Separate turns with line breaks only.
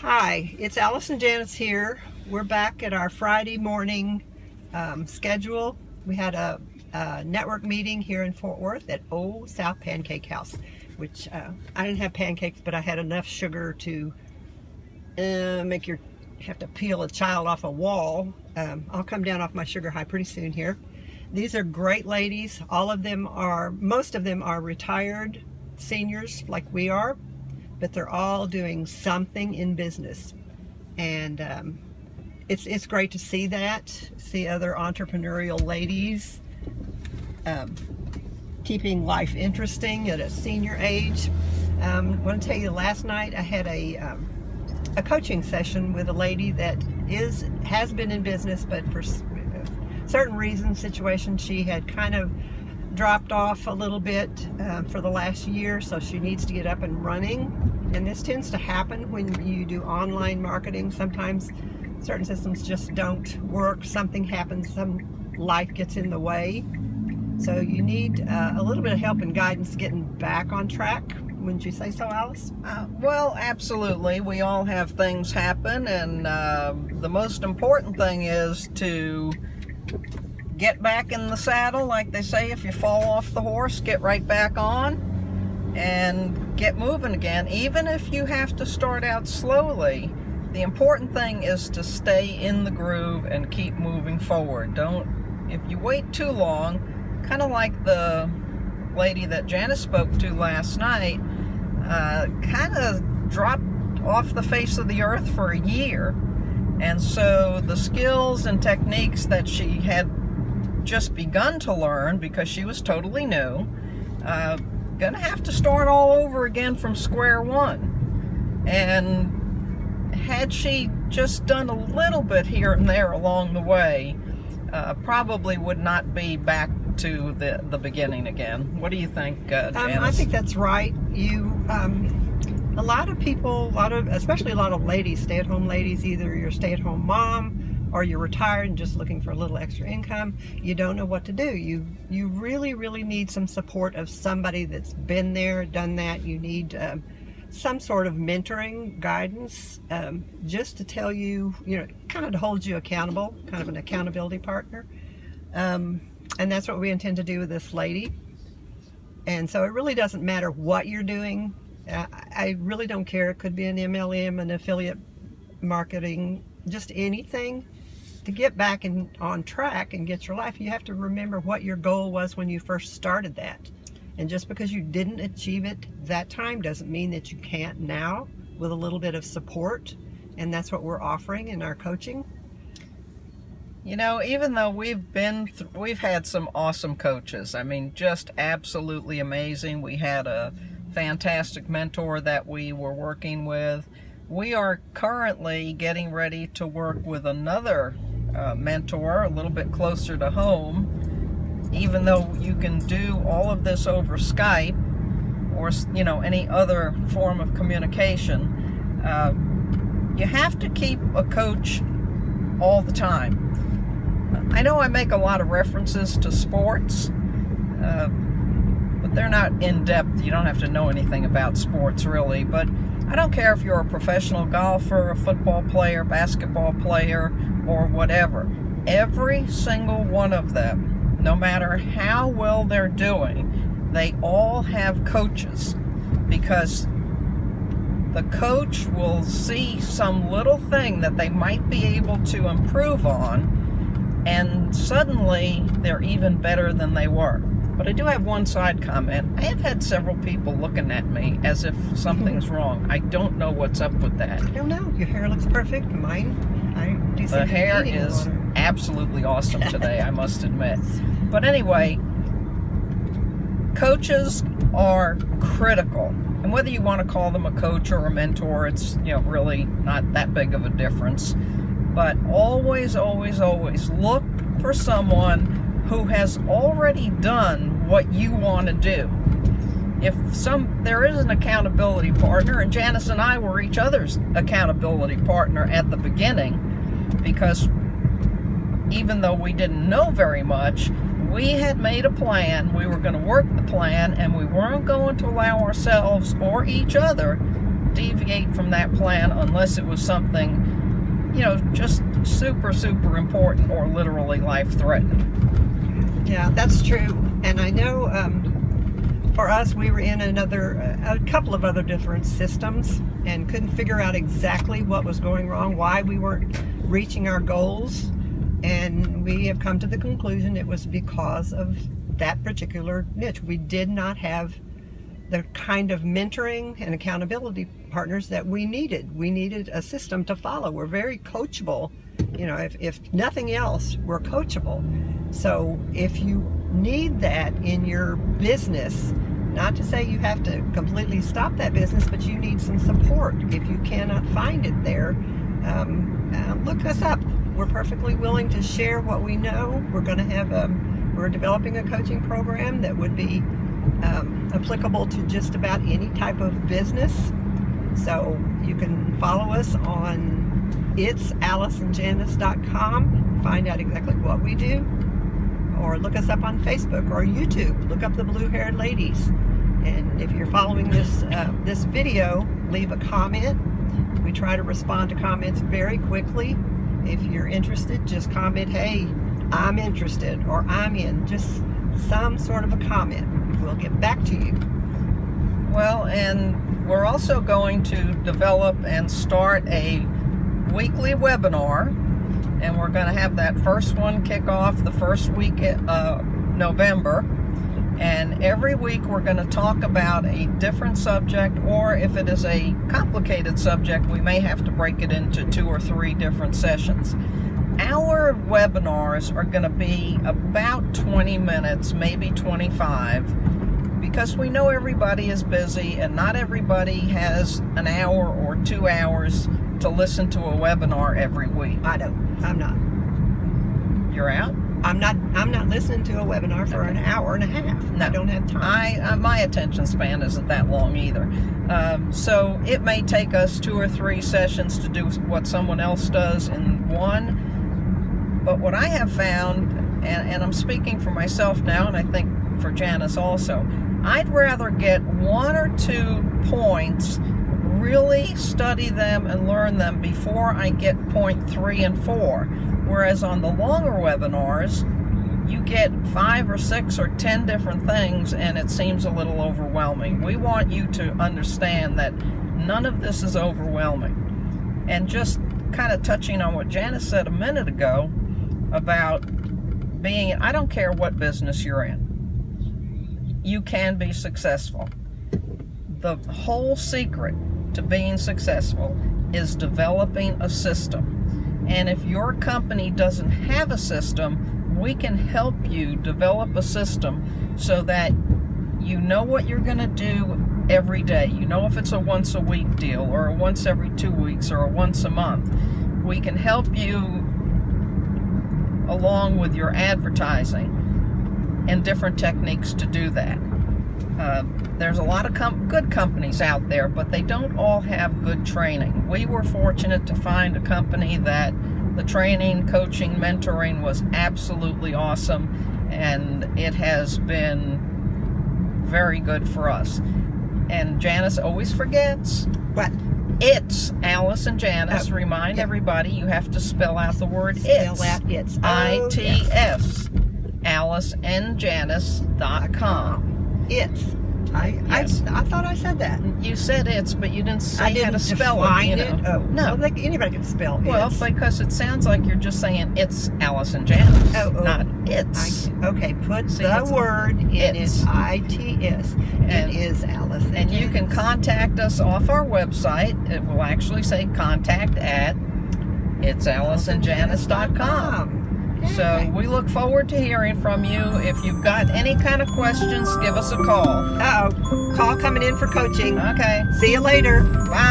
Hi, it's Alice and Janice here. We're back at our Friday morning schedule. We had a network meeting here in Fort Worth at Old South Pancake House, which I didn't have pancakes, but I had enough sugar to make you have to peel a child off a wall. I'll come down off my sugar high pretty soon here. These are great ladies. Most of them are retired seniors like we are, but they're all doing something in business. And it's great to see other entrepreneurial ladies keeping life interesting at a senior age. I want to tell you, last night I had a coaching session with a lady that has been in business, but for certain reasons, situations, she had kind of dropped off a little bit for the last year, so she needs to get up and running. And this tends to happen when you do online marketing. Sometimes certain systems just don't work. Something happens, some life gets in the way. So you need a little bit of help and guidance getting back on track. Wouldn't you say so, Alice?
Well, absolutely. We all have things happen, and the most important thing is to get back in the saddle. Like they say, if you fall off the horse, get right back on and get moving again. Even if you have to start out slowly, the important thing is to stay in the groove and keep moving forward. If you wait too long, kind of like the lady that Janice spoke to last night, kind of dropped off the face of the earth for a year. And so the skills and techniques that she had just begun to learn, because she was totally new, gonna have to start all over again from square one. And had she just done a little bit here and there along the way, probably would not be back to the beginning again. What do you think, Janice?
I think that's right. A lot of people, especially a lot of ladies, stay-at-home ladies, either you're a stay-at-home mom or you're retired and just looking for a little extra income, you don't know what to do. You really, really need some support of somebody that's been there, done that. You need some sort of mentoring, guidance, just to tell you, kind of to hold you accountable, kind of an accountability partner. And that's what we intend to do with this lady. And so it really doesn't matter what you're doing. I really don't care. It could be an MLM, an affiliate marketing, just anything. To get back on track and get your life, you have to remember what your goal was when you first started that. And just because you didn't achieve it that time doesn't mean that you can't now, with a little bit of support. And that's what we're offering in our coaching.
Even though we've had some awesome coaches, I mean, just absolutely amazing. We had a fantastic mentor that we were working with. We are currently getting ready to work with another mentor a little bit closer to home. Even though you can do all of this over Skype or any other form of communication, you have to keep a coach all the time. I know I make a lot of references to sports, but they're not in depth. You don't have to know anything about sports really, but I don't care if you're a professional golfer, a football player, basketball player, or whatever. Every single one of them, no matter how well they're doing, they all have coaches, because the coach will see some little thing that they might be able to improve on, and suddenly they're even better than they were. But I do have one side comment. I have had several people looking at me as if something's wrong. I don't know what's up with that.
I don't know. Your hair looks perfect. Mine, I do.
The hair is absolutely awesome today, I must admit. But anyway, coaches are critical. And whether you want to call them a coach or a mentor, it's really not that big of a difference. But always, always, always look for someone who has already done what you want to do. If there is an accountability partner, and Janice and I were each other's accountability partner at the beginning, because even though we didn't know very much, we had made a plan. We were going to work the plan, and we weren't going to allow ourselves or each other deviate from that plan unless it was something, just super, super important or literally life-threatening.
Yeah, that's true. And I know for us, we were in a couple of other different systems and couldn't figure out exactly what was going wrong, why we weren't reaching our goals. And we have come to the conclusion it was because of that particular niche. We did not have the kind of mentoring and accountability partners that we needed. We needed a system to follow. We're very coachable. If nothing else, we're coachable. So if you need that in your business, not to say you have to completely stop that business, but you need some support. If you cannot find it there, look us up. We're perfectly willing to share what we know. We're developing a coaching program that would be applicable to just about any type of business. So you can follow us on itsaliceandjanice.com, find out exactly what we do, or look us up on Facebook or YouTube. Look up the Blue-Haired Ladies. And if you're following this video, leave a comment. We try to respond to comments very quickly. If you're interested, just comment, hey, I'm interested, or I'm in. Just some sort of a comment. We'll get back to you.
Well, and we're also going to develop and start a weekly webinar, and we're going to have that first one kick off the first week of November. And every week we're going to talk about a different subject, or if it is a complicated subject, we may have to break it into 2 or 3 different sessions. Our webinars are going to be about 20 minutes, maybe 25, because we know everybody is busy and not everybody has an hour or 2 hours to listen to a webinar every week.
I'm not.
You're out?
I'm not listening to a webinar for an hour and a half.
No.
I don't have time.
My attention span isn't that long either. So it may take us 2 or 3 sessions to do what someone else does in one. But what I have found, and I'm speaking for myself now, and I think for Janice also, I'd rather get 1 or 2 points, really study them and learn them before I get point 3 and 4. Whereas on the longer webinars, you get 5 or 6 or 10 different things, and it seems a little overwhelming. We want you to understand that none of this is overwhelming. And just kind of touching on what Janice said a minute ago about being, I don't care what business you're in, you can be successful. The whole secret to being successful is developing a system. And if your company doesn't have a system, we can help you develop a system so that you know what you're going to do every day. You know if it's a once a week deal, or a once every 2 weeks, or a once a month. We can help you along with your advertising and different techniques to do that. There's a lot of good companies out there, but they don't all have good training. We were fortunate to find a company that the training, coaching, mentoring was absolutely awesome, and it has been very good for us. And Janice always forgets.
What?
It's Alice and Janice. Remind everybody you have to spell out the word
Spell
it's.
out it's.
ITS. AliceandJanice.com.
It's.
Yes.
I thought I said that.
You said it's, but you didn't say
I didn't
how to spell
define
it.
it. Oh,
No.
well, anybody can spell
Well,
it's.
because it sounds like you're just saying it's Alice and Janice, not it's.
Okay, put
See,
the
it's
word in
it's.
its ITS.
And-
It is Alice.
And you can contact us off our website. It will actually say contact at itsaliceandjanice.com. So we look forward to hearing from you. If you've got any kind of questions, give us a call.
Uh-oh. Call coming in for coaching.
Okay.
See you later.
Bye.